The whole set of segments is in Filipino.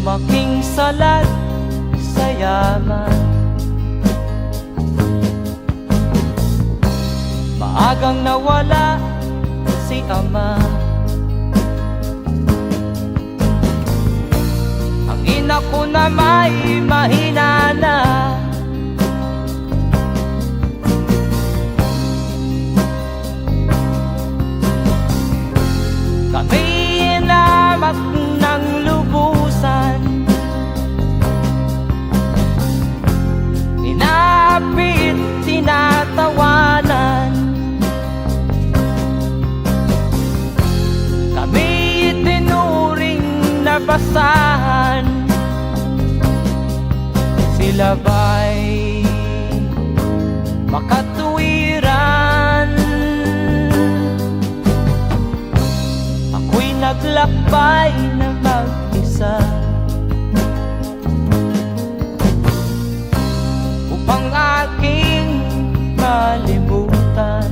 Lumaking salat sa yaman, maagang nawala si ama. Ang ina ko na may mahina na, kami inamak ng lubusan, inapit, tinatawanan. Kami itinuring na basahan, sila ba'y makatuwiran? Ako'y naglakbay na mag-isa upang aking malimutan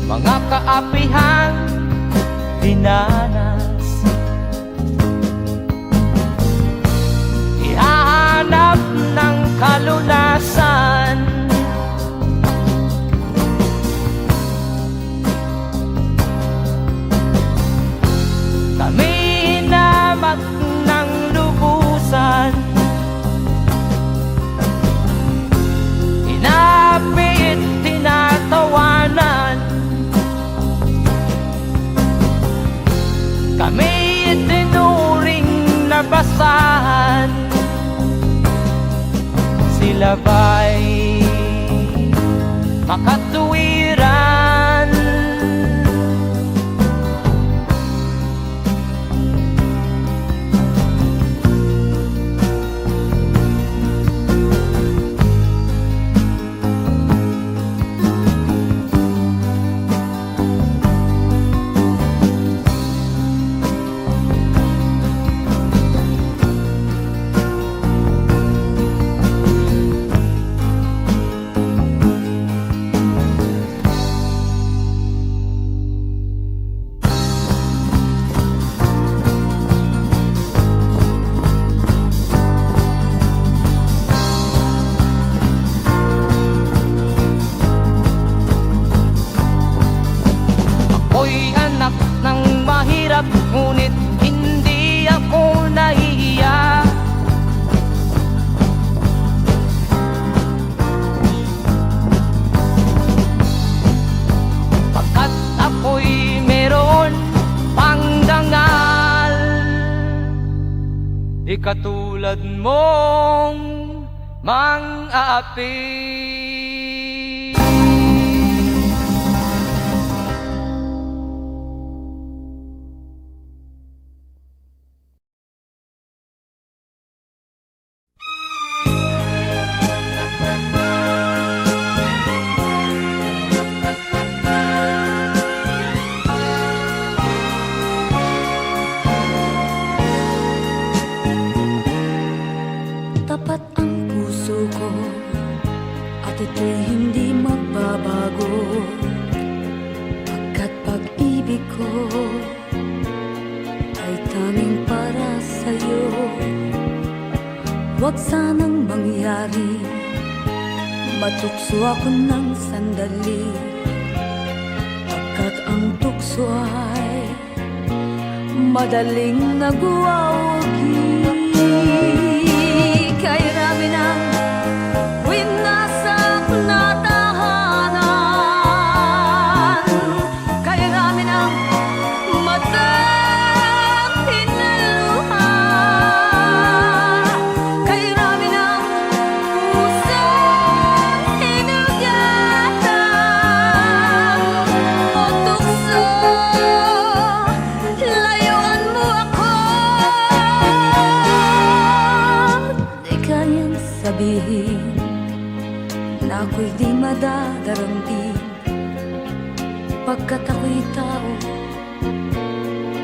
mga kaapihang dinanas. Ihahanap ng kalunasan, kami inamak ng lubusan, inapit, tinatawanan. Kami itinuring na basahan, sila ba'y makatuwiran? Ako'y anak ng mahirap, ngunit hindi ako nahihiya. Pagkat ako'y meron pang dangal, di katulad mong mang-aapi. Tapat ang puso ko at ito'y hindi magbabago, pagkat pag-ibig ko ay tanging para sa'yo. Huwag sanang mangyari matukso ako ng sandali, pagkat ang tukso ay madaling nagwawagi. Kay rami ng winasak na tahanan, kay rami ng matang hinaluha, kay rami ng pusang hinugatan. O tukso, layuan mo ako. Di kayang sabihin na ako'y di madadaramdin, pagkat ako'y tao,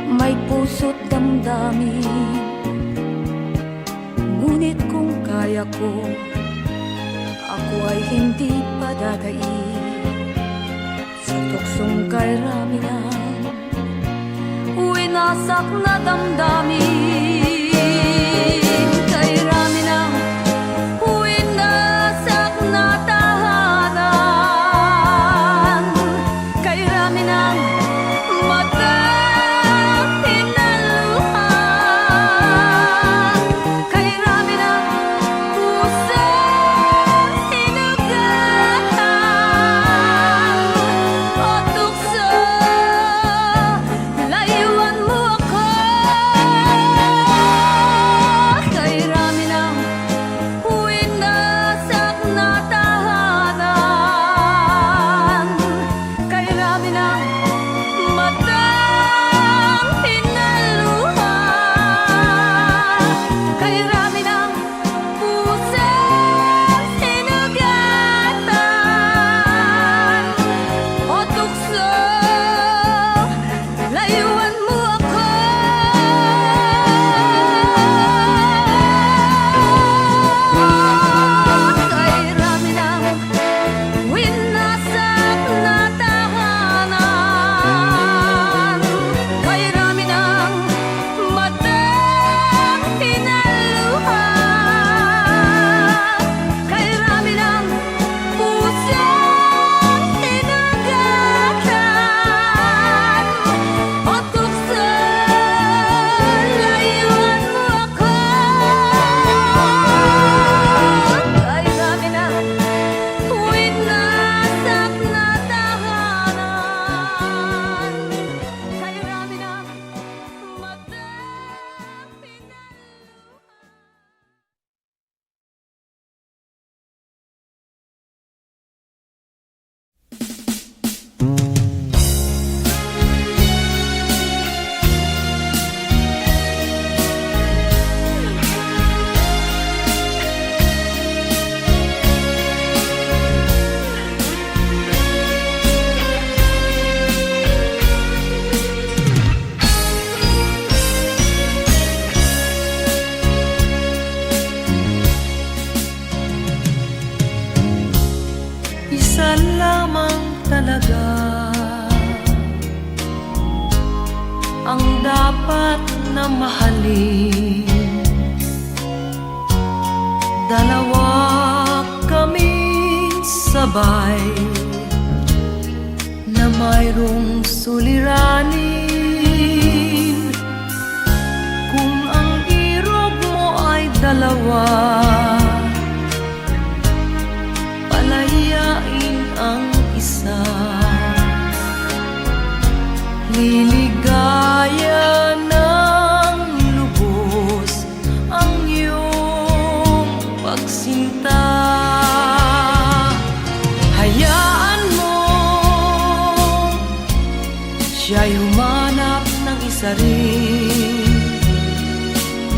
may puso't damdamin. Ngunit kung kaya ko, ako ay hindi padadaig sa tuksong kay rami ng winasak na damdamin. Kay rami ng winasak na tahanan, kay rami ng matang hinaluhan, kay rami ng pusang hinugatan o tukso. Layuan mo ako, kay rami ng winasak na tahanan, kay rami ng matang hinaluhan, kay rami ng pusang hinugatan o tukso. Layuan mo ako, kay rami ng winasak na tahanan, kay rami ng matang hinaluhan, kay rami ng pusang hinugatan o tukso. Layuan mo ako, kay rami ng winasak na tahanan, kay rami ng matang hinaluhan. Isa lamang talaga ang dapat na mahalin. Dalawa kaming sabay na mayroong suliranin. Kung ang irog mo ay dalawa, palayain ang isa. Liligaya ng lubos ang iyong pagsinta. Hayaan mo siya'y humanap ng isa rin,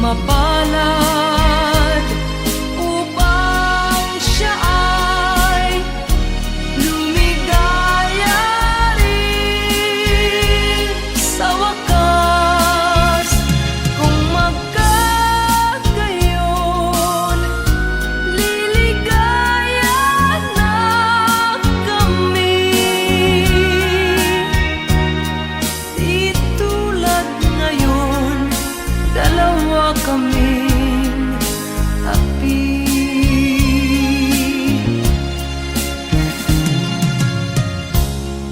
mapalad, upang siya ay lumigaya rin sa wakas. Kung magkagayon, liligaya na kami. Di tulad ngayon, dalawa kaming api.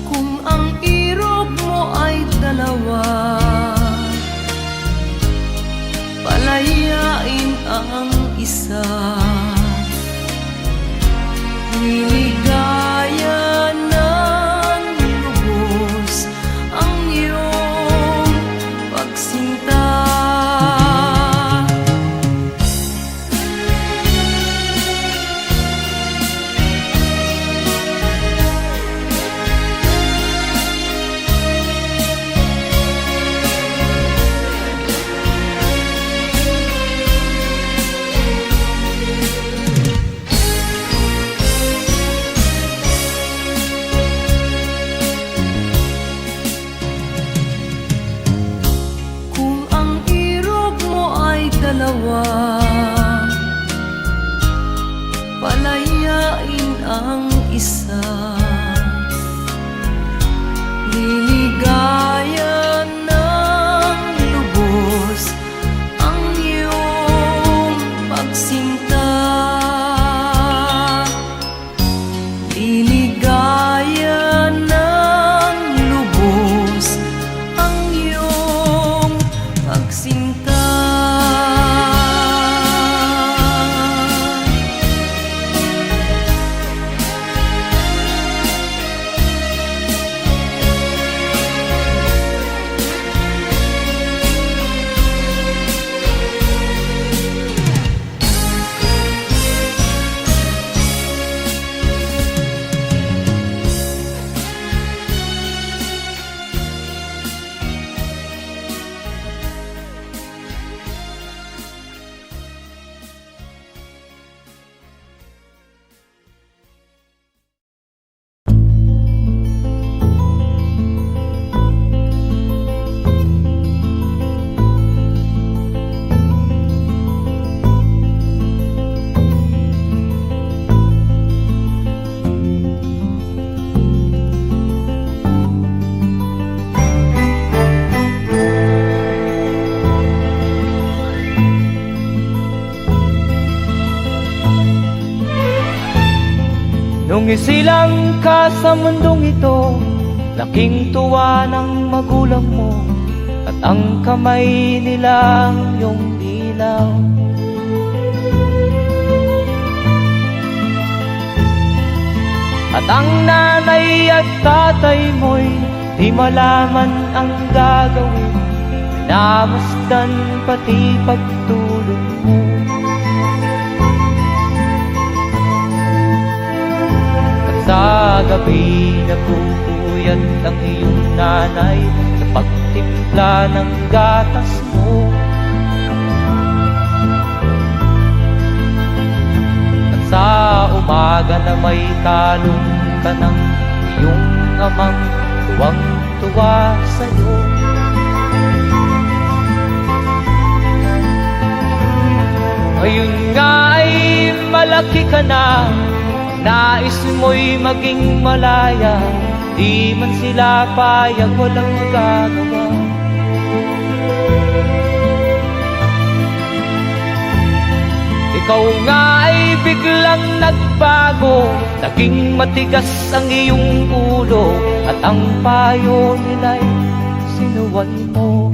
Kung ang irog mo ay dalawa, palayain ang isa. Liligaya ng lubos ang iyong pagsinta. dalawa, palayain ang isa. Liligaya ng isilang ka sa mundong ito, laking tuwa ng magulang mo, at ang kamay nila iyong ilaw. At ang nanay at tatay mo'y di malaman ang gagawin, namasdan pati pagtulog mo. At sa gabi nagpupuyat ang iyong nanay sa pagtimpla ng gatas mo. At sa umaga na may talong ka ng iyong amang tuwang-tuwa sa'yo. Ngayon nga ay malaki ka na, nais mo'y maging malaya, di man sila payag, walang magagawa. Ikaw nga ay biglang nagbago, naging matigas ang iyong ulo, at ang payo nila'y sinuway mo.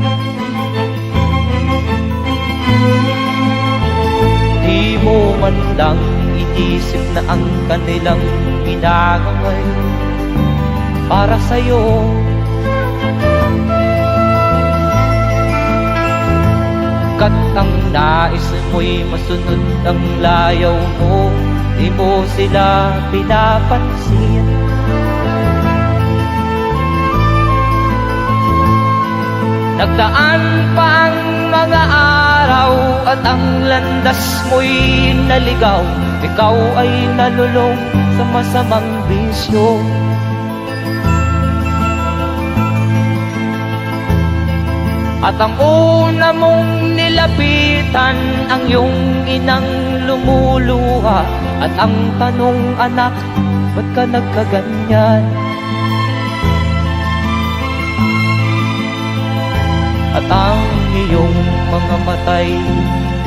Di mo man lang inisip na ang kanilang ginagaway para sa'yo. Kat ang nais mo'y masunod ang layaw mo, di mo sila pinapansin. Nagdaan pa ang mga araw at ang landas mo'y naligaw, ikaw ay nalulong sa masamang bisyo. At ang una mong nilapitan ang iyong inang lumuluha, at ang tanong, anak, ba't ka nagkaganyan? At ang iyong mga matay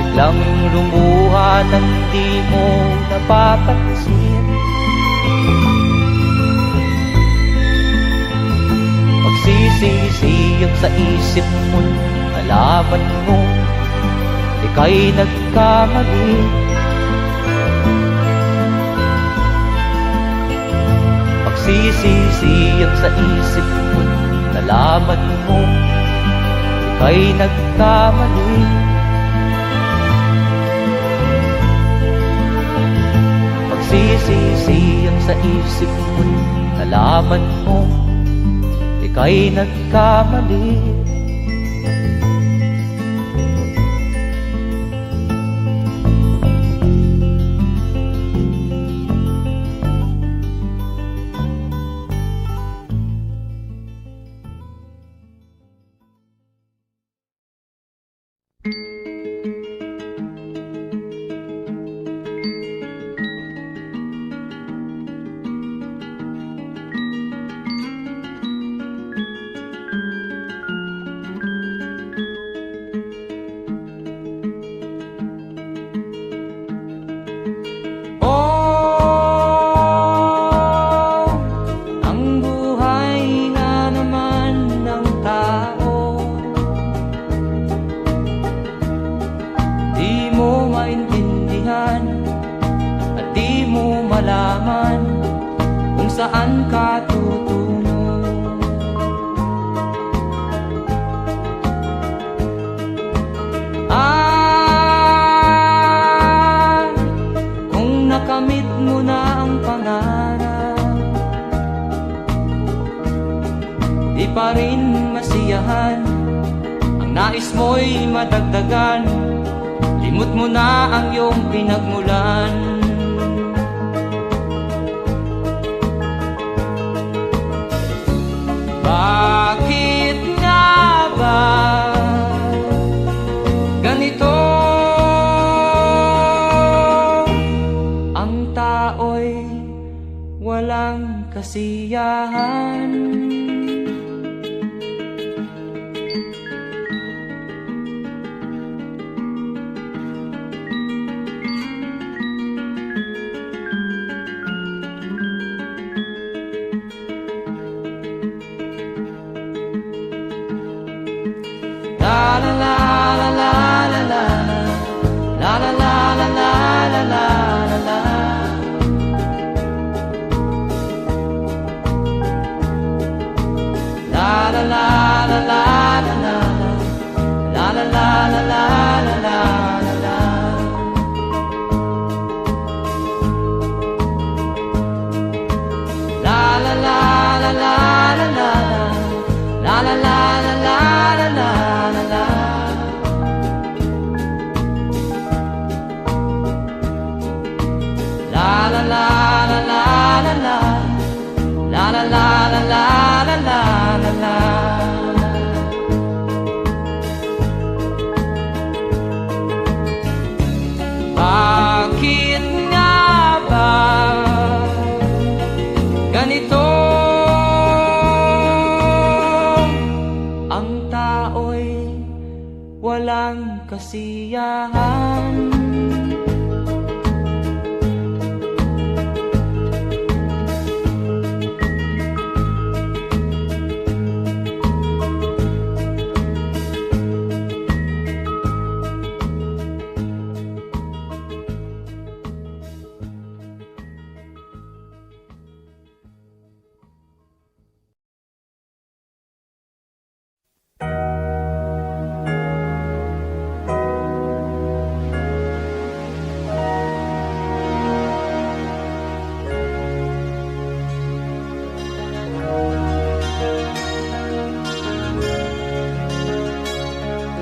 biglang lumuha nang di mo napapansin. Magsisisiyag sa isip mo, nalaman mo ika'y nagkamali. Magsisisiyag sa isip mo, nalaman mo ika'y nagkamali. Magsisisiyag sa isip mo, nalaman mo ika'y nagkamali. Saan ka tutungo? Kung nakamit mo na ang pangarap, di pa rin masiyahan, ang nais mo'y madagdagan, limot mo na ang iyong pinagmulan. Bakit nga ba ganito? Ang tao'y walang kasiyahan. tao'y walang kasiyahan.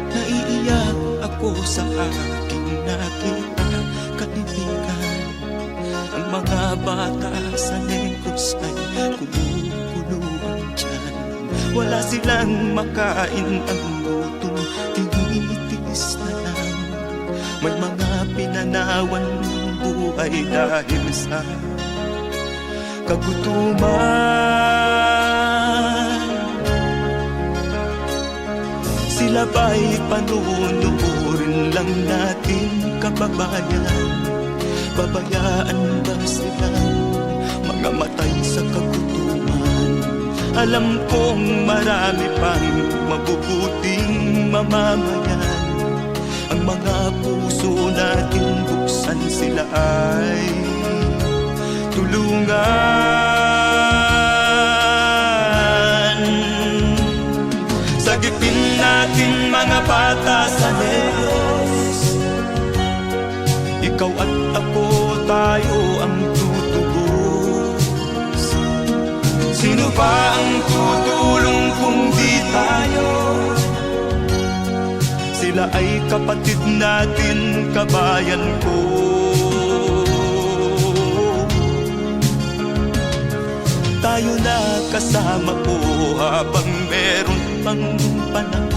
Naiiyak ako sa aking nakita, kaibigan. Ang mga bata sa Negros ay kumukuluan dyan. Wala silang makain, ang gutom tinitiis na lang. May mga pinanawan ng buhay dahil sa kagutuman. Sila ba'y panunurin lang natin, kababayan? Babayaan ba silang mga matay sa kagutuman? Alam kong marami pang mabubuting mamamayan. Ang mga puso natin buksan, sila ay tulungan. Sagipin natin mga bata sa Negros. Ikaw at ako, tayo ang tutubos. Sino ba ang tutulong kung di tayo? Sila ay kapatid natin, kabayan ko. Tayo na kasama ko habang meron pang panahon.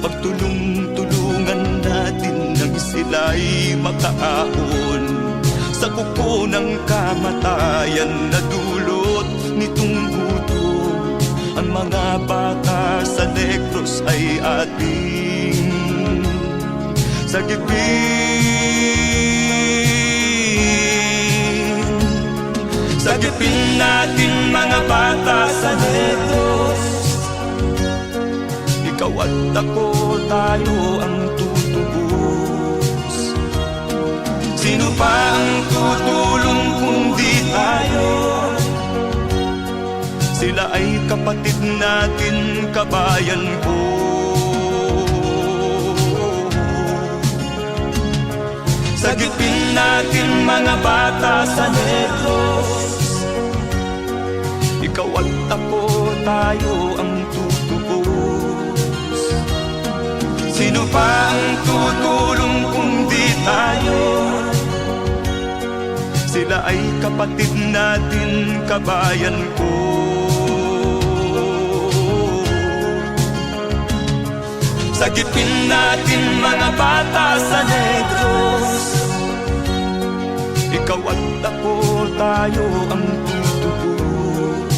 Pagtulong-tulungan natin nang sila'y makaahon sa kuko ng kamatayan na dulot nitong gutom. Ang mga bata sa Negros ay ating sagipin. Sagipin natin mga bata sa Negros. Ikaw at ako, tayo ang tutubos. Sino pa ang tutulong kung di tayo? Sila ay kapatid natin, kabayan ko. Sagipin natin mga bata sa Negros. Ikaw at ako, tayo ang tutubos. Sino pa ang tutulong kung di tayo? Sila ay kapatid natin, kabayan ko. Sagipin natin mga bata sa Negros. Ikaw at ako, tayo ang tutubos.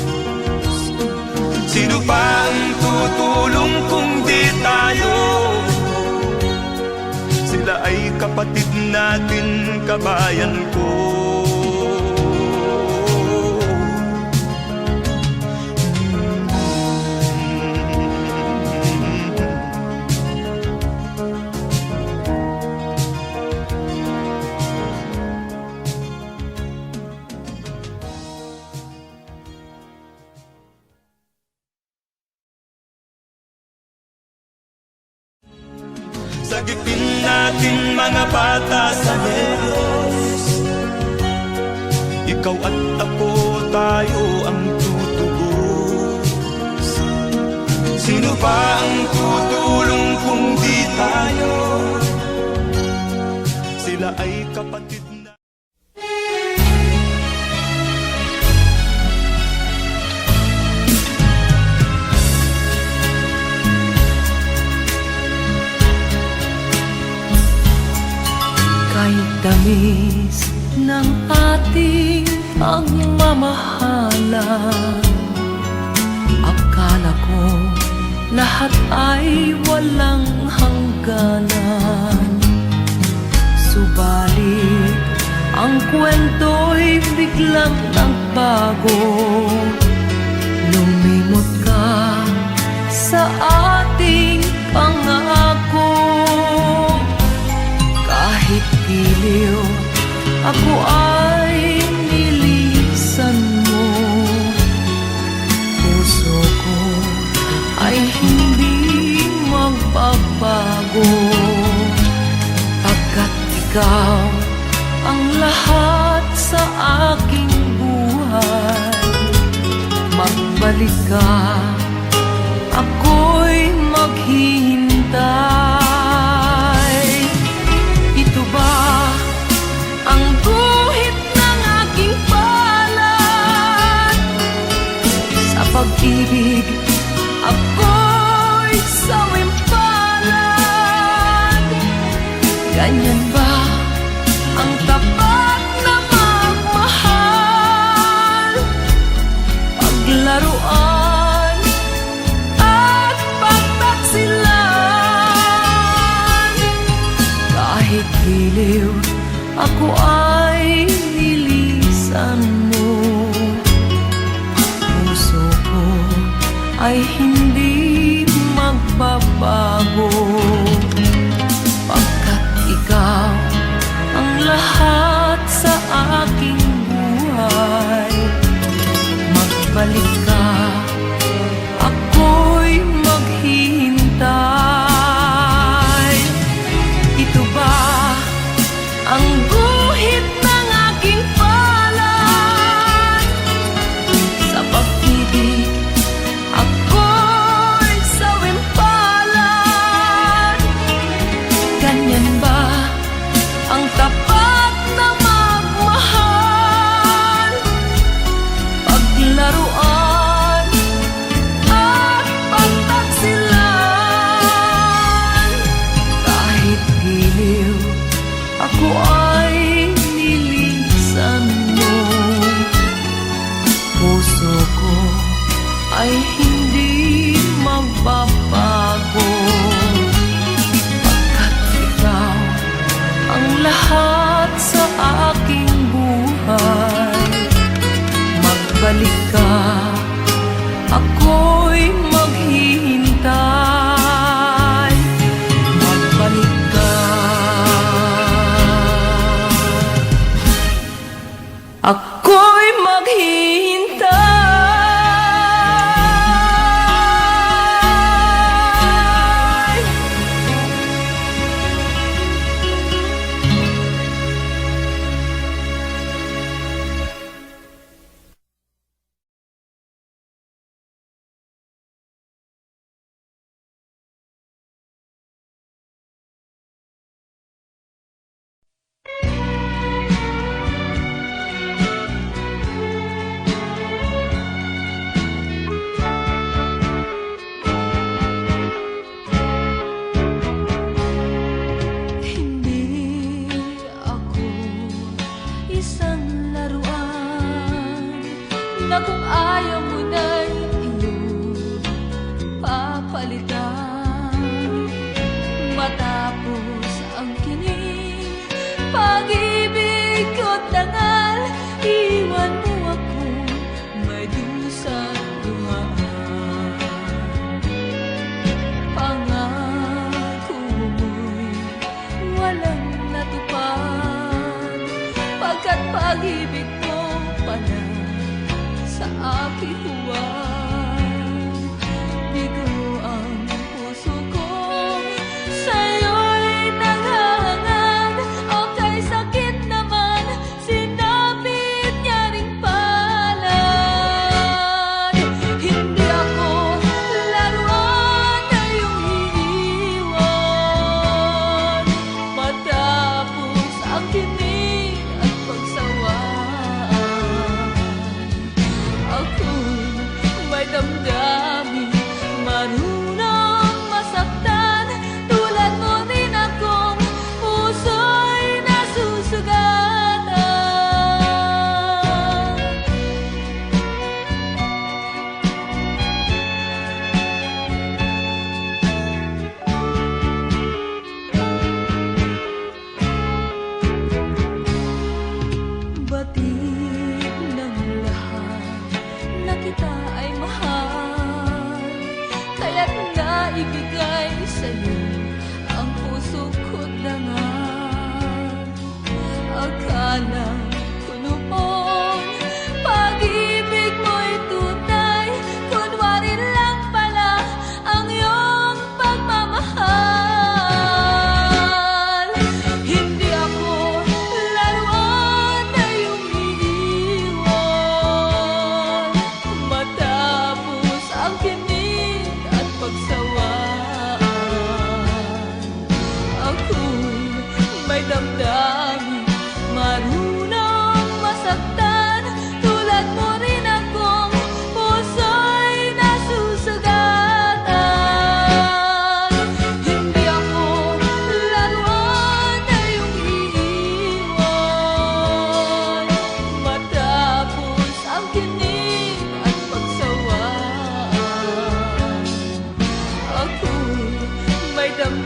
Sino pa ang tutulong kung di tayo? Sila ay kapatid natin, kabayan ko. Sagipin natin mga bata sa Negros. Ikaw at ako, tayo ang tutubos. Sino ba ang tutulong kung di tayo? Sila ay kapatid na. Kahit tamis ng ating pagmamahalan, akala ko lahat ay walang hangganan. Subalit, ang kwento'y biglang nagbago. Lumimot ka sa ating pangako. Kahit giliw, ako ay nilisan mo. Puso ko ay hindi magbabago, pagkat ikaw ang lahat sa aking buhay. Magbalik ka, ako'y maghihintay. Ito ba ang guhit ng aking palad? Sa pag-ibig, ako'y sawimpalad. Ganyan ba ang tapat na magmahal? Paglaruan at pagtaksilan. Kahit giliw, ako ay nilisan mo. Puso ko ay hindi magbabago, pagkat ikaw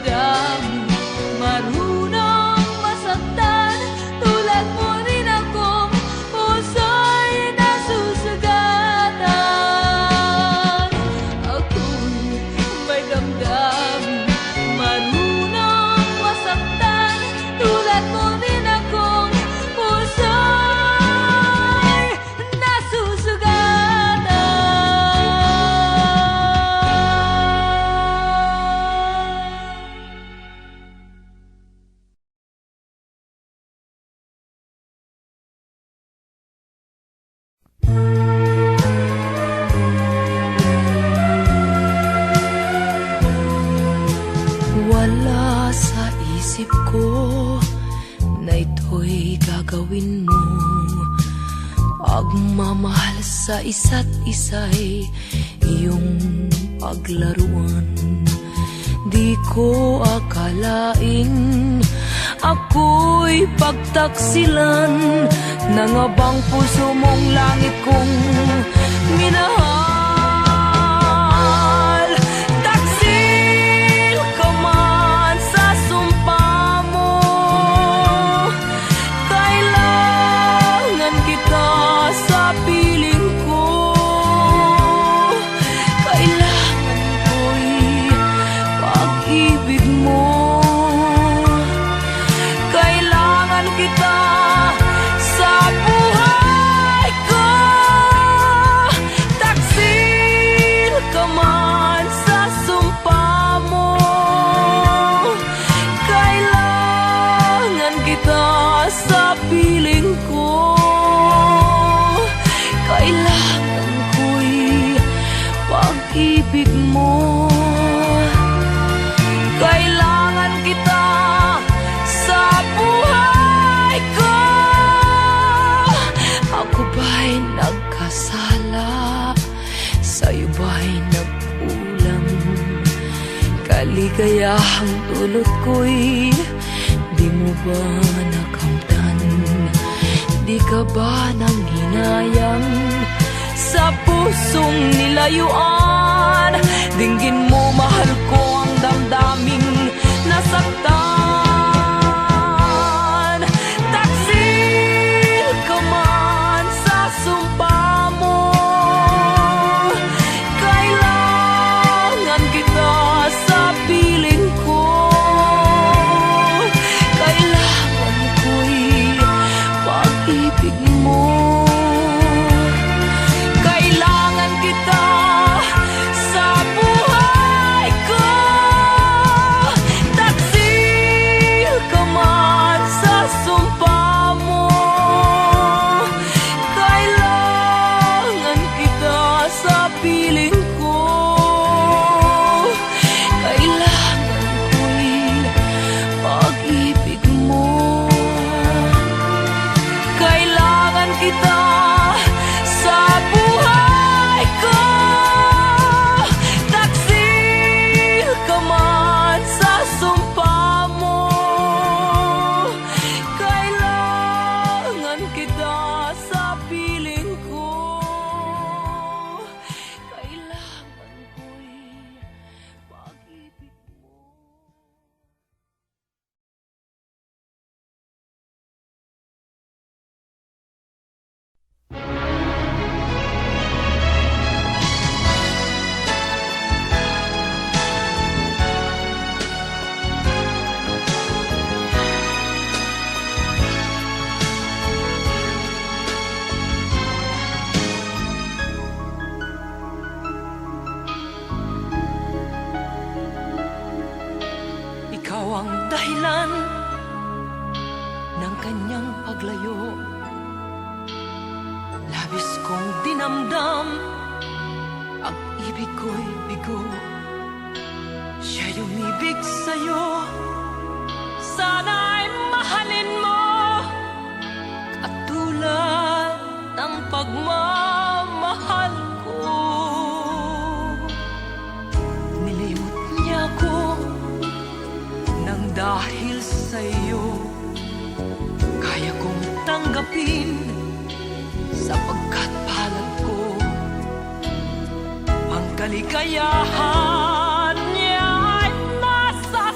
damdamin, marunong masaktan. Tulad mo rin akong puso'y nasusugatan. Ako'y may damdamin, marunong masaktan. Tulad mo rin akong puso'y nasusugatan. Wala sa isip ko na ito'y gagawin mo. Pagmamahal sa isa't isa'y iyong paglaruan. Di ko akalaing ako'y pagtaksilan ng abang puso mong langit kong minahal. Taksil ka man sa sumpa mo, kailangan kita sa piling ko. Kailangan ko'y pag-ibig mo. Kailangan kita sa buhay ko. Taksil ka man sa sumpa mo, kailangan kita sa piling ko. Kailangan ko'y pag-ibig mo. Kailangan kita sa buhay ko. Ako ba'y nagkasala? Sa'yo ba'y nagkulang? Kaligayahang dulot ko'y di mo ba nakamtan? Di ka ba nang hinayang sa pusong nilayuan? Dinggin mo, mahal ko, ang damdaming nasaktan. Taksil ka man sa sumpa mo, kailangan kita sa piling ko. Kailangan ko'y pag-ibig mo. Kailangan kita sa buhay ko. Taksil ka man sa sumpa mo, kailangan kita sa piling ko. Kailangan ko'y pag-ibig mo. Kailangan kita sa buhay ko. Taksil ka man sa sumpa mo, kailangan kita sa piling ko. Kailangan ko'y pag-ibig mo. Ikaw ang dahilan ng kanyang paglayo. Labis kong dinamdam, ang ibig ko'y bigo. Siya'y umibig sa'yo, sana'y mahalin mo, katulad ng pagmamahal ko. Nilimot niya ko nang dahil sa'yo, kaya kong tanggapin sapagkat palad ko. Ang kaligayahan niya ay nasa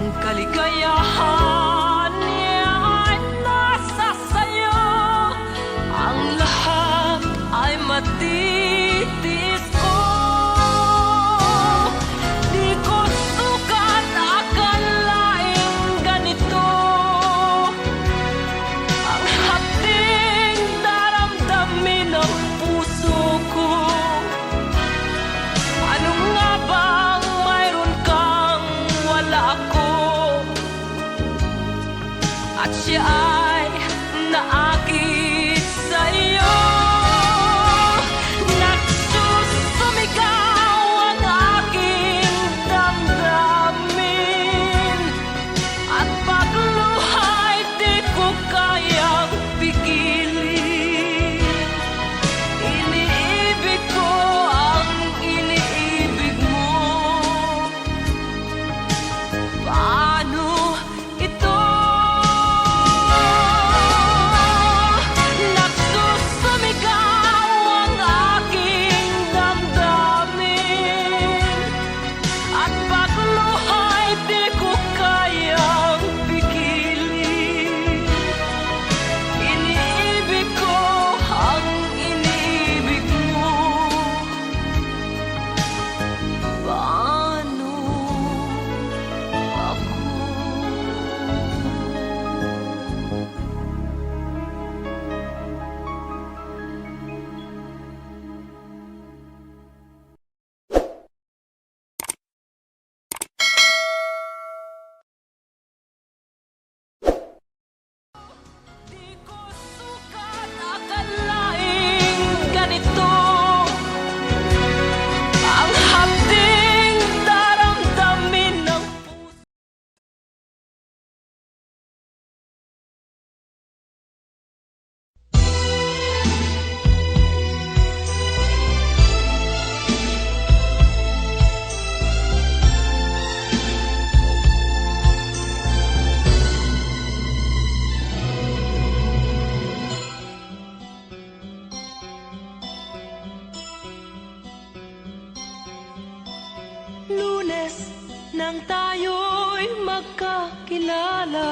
Ang kaligayahan niya ay nasa sayo. Ang lahat ay matitis ko. Di ko sukat akalaing ganito. Ang hapding daramdamin ng puso ko. Ano nga bang mayroon kang wala ako? At siya ay naakit sa'yo. Nagsusumigaw ang aking damdamin. At pagluha'y di ko kayang pigilin. Iniibig ko ang iniibig mo. Paano ito? Nagsusumigaw ang aking damdamin. At pagluha'y di ko kayang pigilin. Iniibig ko ang iniibig mo. Paano ako? Di ko sukat akalaing ganito. Ang hapding daramdamin ng puso. Lunes nang tayo'y magkakilala.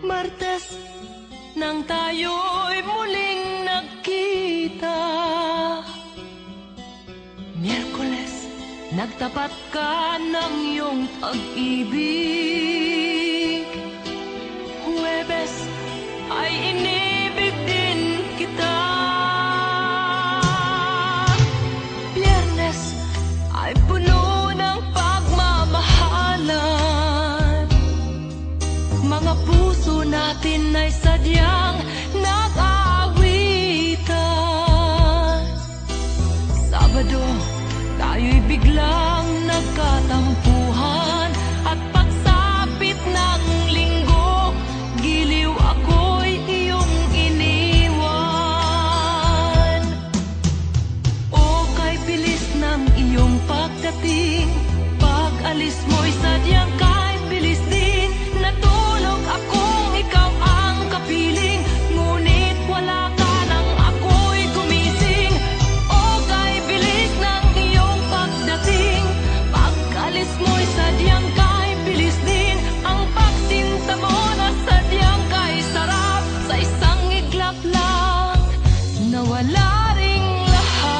Martes nang tayo'y muling nagkita. Miyerkules, nagtapat ka ng iyong pag-ibig. Huwebes ay inibig din kita. Biyernes ay puno ng pagmamahalan. Mga puso natin ay sadyang nag-aawitan. Sabado, tayo'y biglang nagkatampuhan. At pagsapit ng linggo, giliw ako'y iyong iniwan. O kay bilis ng iyong pagdating, pag-alis mo'y sadyang kay bilis din. Natulog akong ikaw ang kapiling, ngunit wala ka nang ako'y gumising. O kay bilis ng iyong pagdating, pag-alis mo'y sadyang kay bilis din. Ang pagsinta mo na sadyang kay sarap, sa isang iglap lang nawala ring lahat.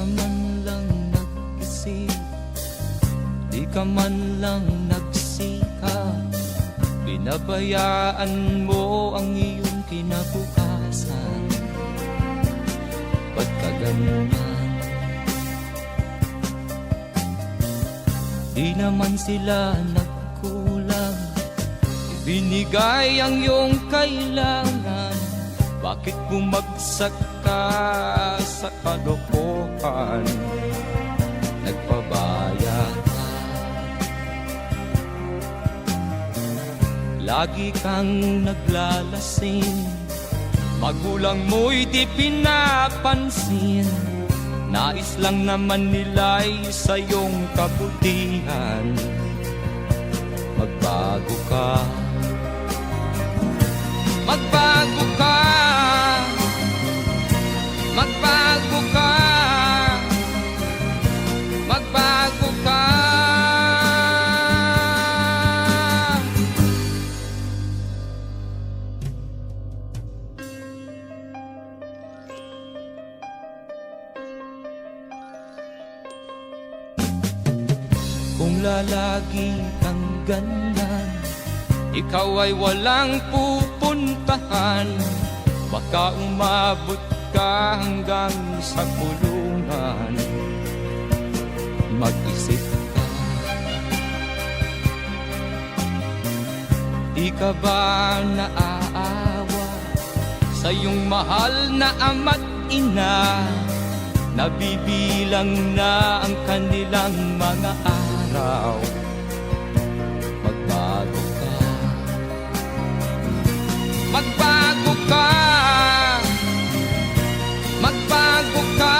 ka man lang nag-isip, di ka man lang nagsikap, binabayaan mo ang iyong kinabukasan. Ba't ka ganyan? Di naman sila nagkulang, ibinigay ang iyong kailangan. Bakit bumagsak ka sa kalokohan? Nagpabaya ka, lagi kang naglalasing, magulang mo'y di pinapansin. Nais lang naman nila'y sa iyong kabutihan. Magbago ka, magbago ka, magbago ka, magbago ka. Kung lalagi kang ganyan, ikaw ay walang pupuntahan. Baka umabot ka hanggang sa kulungan. Mag-isip ka, di ka ba naaawa sa iyong mahal na ama't ina? Nabibilang na ang kanilang mga araw. Magbago ka, magbago ka, magbago ka,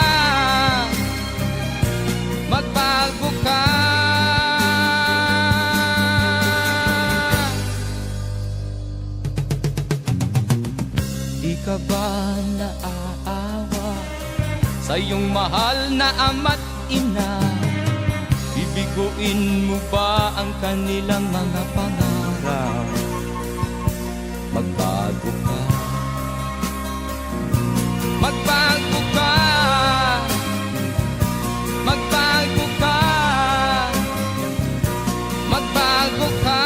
magbago ka. Di ka ba naaawa sa iyong mahal na ama't ina? Bibiguin mo ba ang kanilang mga pangarap? Magbago ka, magbago ka, magbago ka, magbago ka.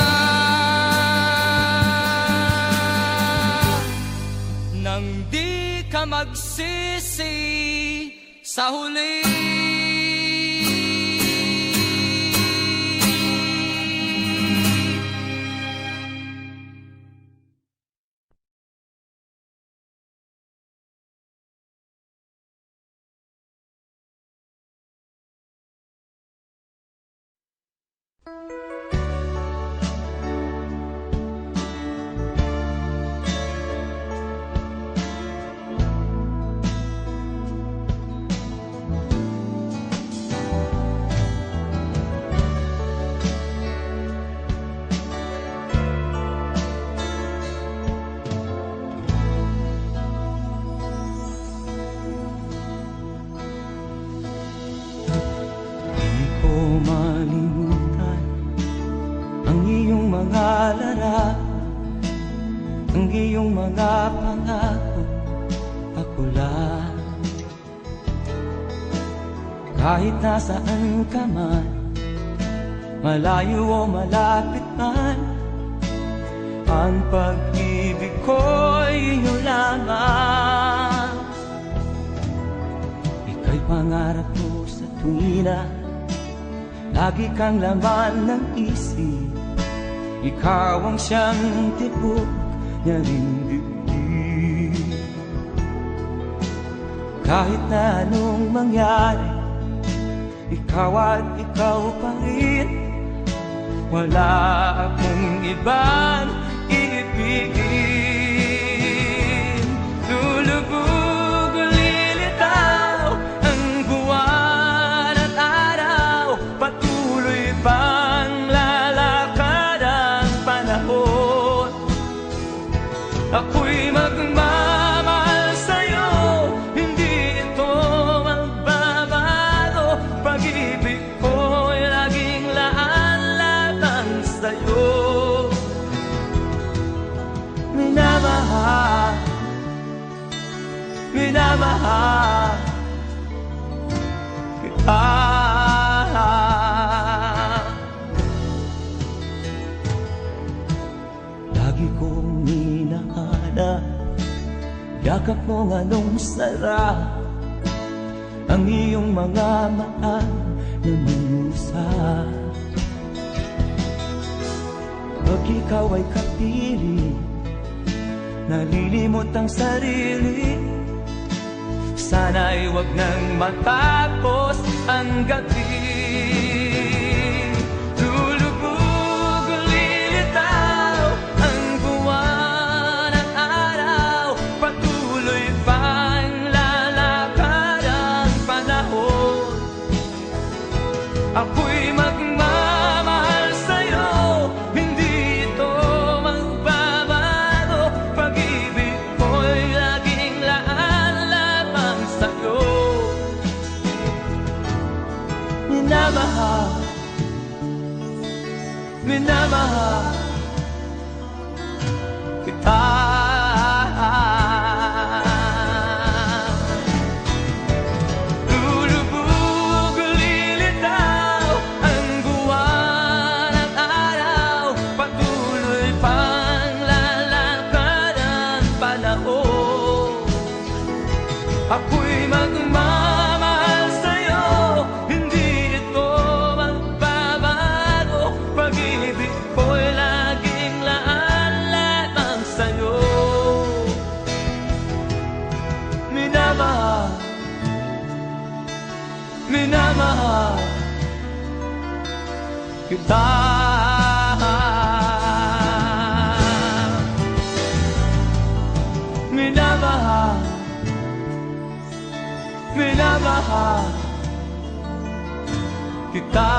Nang di ka magsisi sa huli. Malimutan ang iyong mga larap, ang iyong mga pangako, ako lang. Kahit nasaan ka man, malayo o malapit man, ang pag-ibig ko'y iyo lamang. Ika'y pangarap ko sa tuwina, lagi kang laman ng isip. Ikaw ang siyang tibok niya ring dibdib. Kahit na anong mangyari, ikaw at ikaw pa rin. Wala akong ibang iibigin. Lulubog o lilitaw ang buwan at araw, patuloy pang lalakad ang panahon. Ako'y magmamahal sa'yo, hindi ito magbabago. Pag-ibig ko'y laging laan-latang sa'yo. yakap mong anong sarap, ang iyong mga mata nangungusap. Pag ikaw ay kapili, nalilimot ang sarili. Sana'y wag nang matapos ang gabi. Lulubog, lilitaw ang buwan at araw, patuloy pang lalakad ang panahon. Ako'y magmamahal sa'yo, hindi ito magbabago. Pag-ibig ko'y laging laan lamang sa'yo. Minamahal, minamahal kita. Lulubog, lilitaw ang buwan at araw, patuloy pang lalakad ang panahon. Ako'y magmamahal sa'yo, hindi ito magbabago. Pag-ibig ko'y laging laan lamang sa'yo. Minamahal, minamahal kita. Minamahal, minamahal kita.